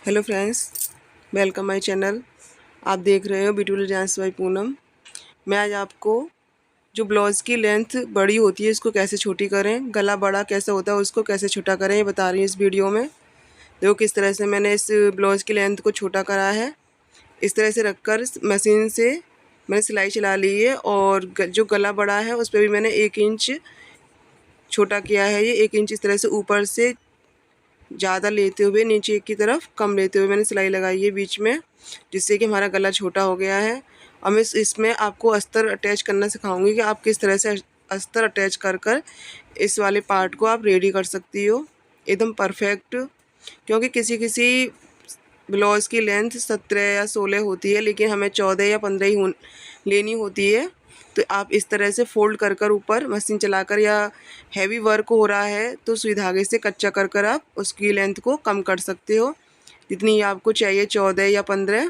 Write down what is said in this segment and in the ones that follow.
Hello friends, welcome my channel. आप देख रहे हो ब्यूटीफुल डिजाइन्स बाय पूनम। मैं आज आपको जो ब्लाउज़ की लेंथ बड़ी होती है इसको कैसे छोटी करें, गला बड़ा कैसे होता है उसको कैसे छोटा करें, ये बता रही हूँ इस वीडियो में। देखो किस तरह से मैंने इस ब्लाउज़ की लेंथ को छोटा करा है। इस तरह से रखकर मशीन से मैंने सिलाई चला ली है और जो गला बड़ा है उस पर भी मैंने 1 इंच छोटा किया है। ये 1 इंच इस तरह से ऊपर से ज़्यादा लेते हुए नीचे की तरफ कम लेते हुए मैंने सिलाई लगाई है बीच में, जिससे कि हमारा गला छोटा हो गया है। अब मैं इसमें आपको अस्तर अटैच करना सिखाऊंगी कि आप किस तरह से अस्तर अटैच कर कर इस वाले पार्ट को आप रेडी कर सकती हो एकदम परफेक्ट। क्योंकि किसी किसी ब्लाउज़ की लेंथ 17 या 16 होती है, लेकिन हमें 14 या 15 ही लेनी होती है। तो आप इस तरह से फोल्ड कर कर ऊपर मशीन चलाकर, या हैवी वर्क हो रहा है तो सुई धागे से कच्चा कर कर आप उसकी लेंथ को कम कर सकते हो। जितनी आपको चाहिए 14 या 15,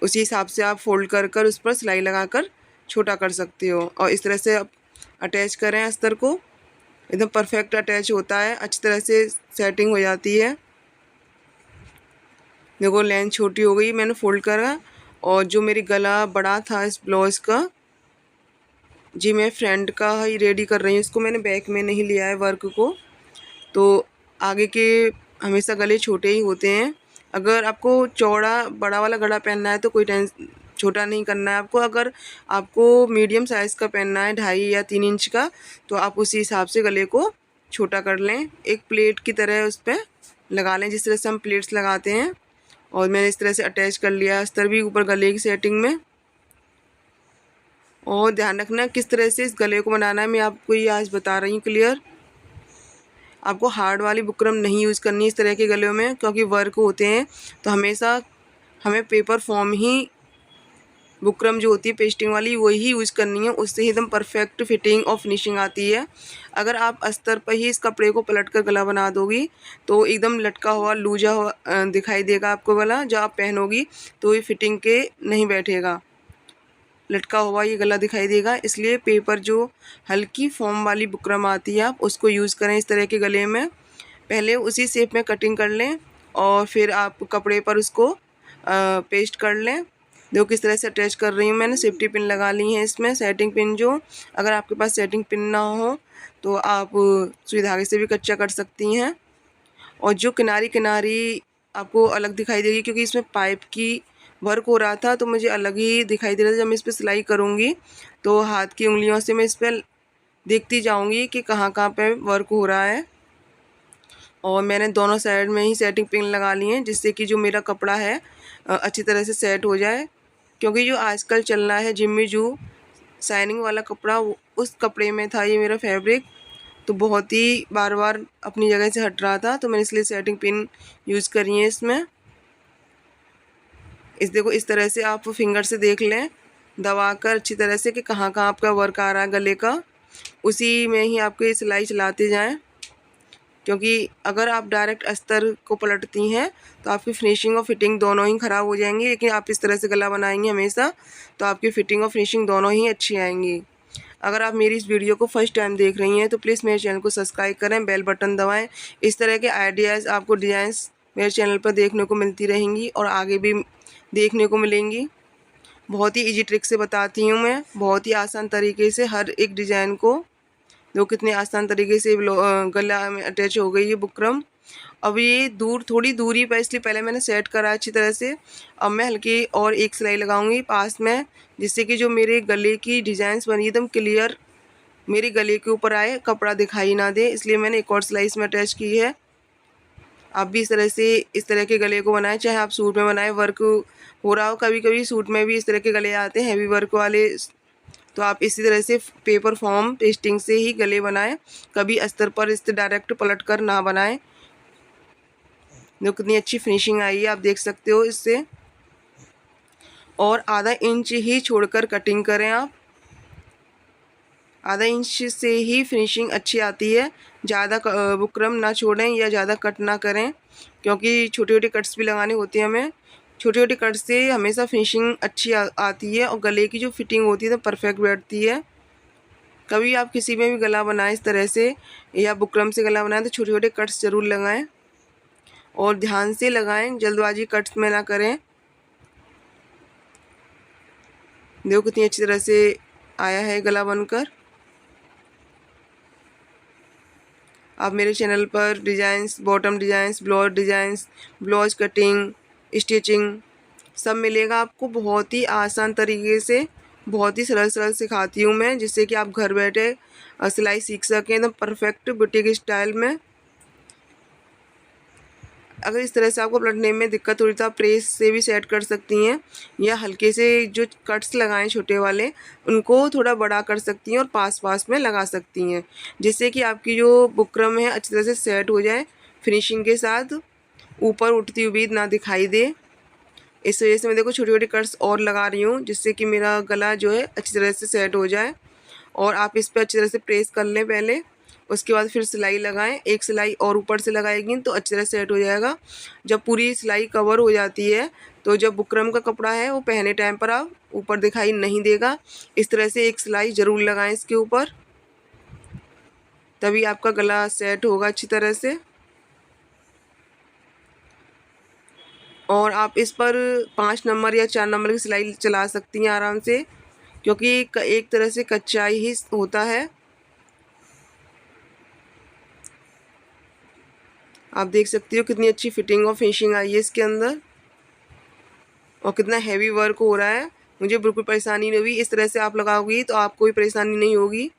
उसी हिसाब से आप फोल्ड कर कर उस पर सिलाई लगा कर छोटा कर सकते हो। और इस तरह से आप अटैच करें अस्तर को, एकदम परफेक्ट अटैच होता है, अच्छी तरह से सेटिंग हो जाती है। देखो लेंथ छोटी हो गई, मैंने फोल्ड करा। और जो मेरी गला बड़ा था इस ब्लाउज़ का, जी मैं फ्रंट का ही रेडी कर रही हूँ, इसको मैंने बैक में नहीं लिया है वर्क को। तो आगे के हमेशा गले छोटे ही होते हैं। अगर आपको चौड़ा बड़ा वाला गला पहनना है तो कोई छोटा नहीं करना है आपको। अगर आपको मीडियम साइज़ का पहनना है 2.5 या 3 इंच का, तो आप उसी हिसाब से गले को छोटा कर लें। एक प्लेट की तरह उस पर लगा लें, जिस तरह से हम प्लेट्स लगाते हैं। और मैंने इस तरह से अटैच कर लिया अस्तर भी ऊपर गले की सेटिंग में। और ध्यान रखना किस तरह से इस गले को बनाना है, मैं आपको ये आज बता रही हूँ क्लियर। आपको हार्ड वाली बुकरम नहीं यूज़ करनी इस तरह के गलों में, क्योंकि वर्क होते हैं। तो हमेशा हमें पेपर फॉर्म ही बुकरम जो होती है पेस्टिंग वाली वही यूज़ करनी है, उससे ही एकदम परफेक्ट फिटिंग और फिनिशिंग आती है। अगर आप अस्तर पर ही इस कपड़े को पलट कर गला बना दोगी तो एकदम लटका हुआ लूजा हुआ दिखाई देगा आपको गला। जब आप पहनोगी तो ये फिटिंग के नहीं बैठेगा, लटका हुआ ये गला दिखाई देगा। इसलिए पेपर जो हल्की फॉर्म वाली बुकरम आती है आप उसको यूज़ करें इस तरह के गले में। पहले उसी शेप में कटिंग कर लें और फिर आप कपड़े पर उसको पेस्ट कर लें। देखो किस तरह से अटैच कर रही हूँ मैंने, सेफ्टी पिन लगा ली है इसमें, सेटिंग पिन जो। अगर आपके पास सेटिंग पिन ना हो तो आप सुई धागे से भी कच्चा कर सकती हैं। और जो किनारी किनारी आपको अलग दिखाई देगी, क्योंकि इसमें पाइप की वर्क हो रहा था तो मुझे अलग ही दिखाई दे रहा था। जब मैं इस पर सिलाई करूँगी तो हाथ की उंगलियों से मैं इस पर देखती जाऊँगी कि कहाँ कहाँ पे वर्क हो रहा है। और मैंने दोनों साइड में ही सेटिंग पिन लगा ली हैं, जिससे कि जो मेरा कपड़ा है अच्छी तरह से सेट हो जाए। क्योंकि जो आजकल चल रहा है जिम्मी जू शाइनिंग वाला कपड़ा, उस कपड़े में था ये मेरा फैब्रिक, तो बहुत ही बार बार अपनी जगह से हट रहा था, तो मैंने इसलिए सेटिंग पिन यूज़ करी है इसमें। देखो इस तरह से आप फिंगर से देख लें दबा कर अच्छी तरह से कि कहाँ कहाँ आपका वर्क आ रहा है गले का, उसी में ही आपको ये सिलाई चलाते जाएं। क्योंकि अगर आप डायरेक्ट अस्तर को पलटती हैं तो आपकी फिनिशिंग और फिटिंग दोनों ही ख़राब हो जाएंगी। लेकिन आप इस तरह से गला बनाएंगी हमेशा तो आपकी फिटिंग और फिनिशिंग दोनों ही अच्छी आएंगी। अगर आप मेरी इस वीडियो को फर्स्ट टाइम देख रही हैं तो प्लीज़ मेरे चैनल को सब्सक्राइब करें, बेल बटन दबाएं। इस तरह के आइडियाज़ आपको डिज़ाइंस मेरे चैनल पर देखने को मिलती रहेंगी और आगे भी देखने को मिलेंगी। बहुत ही ईजी ट्रिक से बताती हूँ मैं, बहुत ही आसान तरीके से हर एक डिज़ाइन को। देखो कितने आसान तरीके से गला में अटैच हो गई है बुकरम। अब ये थोड़ी दूरी पर, इसलिए पहले मैंने सेट करा अच्छी तरह से। अब मैं हल्की और एक सिलाई लगाऊंगी पास में, जिससे कि जो मेरे गले की डिज़ाइंस बनी एकदम क्लियर मेरे गले के ऊपर आए, कपड़ा दिखाई ना दे। इसलिए मैंने एक और सिलाई इसमें अटैच की है। आप भी इस तरह से इस तरह के गले को बनाएं, चाहे आप सूट में बनाएं, वर्क हो रहा हो। कभी कभी सूट में भी इस तरह के गले आते हैं हैवी वर्क वाले, तो आप इसी तरह से पेपर फॉर्म पेस्टिंग से ही गले बनाएं, कभी अस्तर पर इस डायरेक्ट पलट कर ना बनाएं। जो कितनी अच्छी फिनिशिंग आई है आप देख सकते हो इससे। और आधा इंच ही छोड़कर कटिंग करें आप, आधा इंच से ही फिनिशिंग अच्छी आती है। ज़्यादा बुकरम ना छोड़ें या ज़्यादा कट ना करें, क्योंकि छोटे छोटे कट्स भी लगाने होते हैं हमें। छोटे छोटे कट से हमेशा फिनिशिंग अच्छी आती है और गले की जो फिटिंग होती है तो परफेक्ट बैठती है। कभी आप किसी में भी गला बनाएं इस तरह से या बुकरम से गला बनाएं तो छोटे छोटे कट्स ज़रूर लगाएं। और ध्यान से लगाएं, जल्दबाजी कट्स में ना करें। देखो कितनी अच्छी तरह से आया है गला बनकर। आप मेरे चैनल पर designs, bottom designs, blouse cutting, stitching सब मिलेगा आपको। बहुत ही आसान तरीके से, बहुत ही सरल सरल सिखाती हूँ मैं, जिससे कि आप घर बैठे सिलाई सीख सकें एकदम परफेक्ट बुटीक स्टाइल में। अगर इस तरह से आपको पलटने में दिक्कत हो रही तो आप प्रेस से भी सेट कर सकती हैं, या हल्के से जो कट्स लगाएं छोटे वाले उनको थोड़ा बड़ा कर सकती हैं और पास पास में लगा सकती हैं, जिससे कि आपकी जो बुकरम है अच्छी तरह से सेट हो जाए, फिनिशिंग के साथ ऊपर उठती हुई ना दिखाई दे। इस वजह से मैं देखो छोटी छोटी कट्स और लगा रही हूँ, जिससे कि मेरा गला जो है अच्छी तरह से सेट हो जाए। और आप इस पर अच्छी तरह से प्रेस कर लें पहले, उसके बाद फिर सिलाई लगाएं। एक सिलाई और ऊपर से लगाएंगी तो अच्छी तरह सेट हो जाएगा। जब पूरी सिलाई कवर हो जाती है तो जब बुकरम का कपड़ा है वो पहने टाइम पर आप ऊपर दिखाई नहीं देगा। इस तरह से एक सिलाई ज़रूर लगाएं इसके ऊपर, तभी आपका गला सेट होगा अच्छी तरह से। और आप इस पर 5 नंबर या 4 नंबर की सिलाई चला सकती हैं आराम से, क्योंकि एक तरह से कच्चा ही होता है। आप देख सकती हो कितनी अच्छी फिटिंग और फिनिशिंग आई है इसके अंदर, और कितना हैवी वर्क हो रहा है। मुझे बिल्कुल परेशानी नहीं हुई। इस तरह से आप लगाओगी तो आपको भी परेशानी नहीं होगी।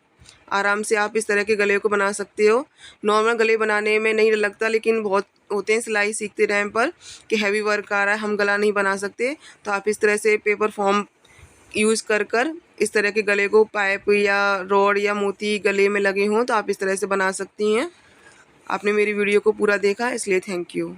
आराम से आप इस तरह के गले को बना सकते हो। नॉर्मल गले बनाने में नहीं लगता, लेकिन बहुत होते हैं सिलाई सीखते टाइम पर कि हैवी वर्क आ रहा है, हम गला नहीं बना सकते, तो आप इस तरह से पेपर फॉर्म यूज़ कर इस तरह के गले को पाइप या रॉड या मोती गले में लगे हों तो आप इस तरह से बना सकती हैं। आपने मेरी वीडियो को पूरा देखा, इसलिए थैंक यू।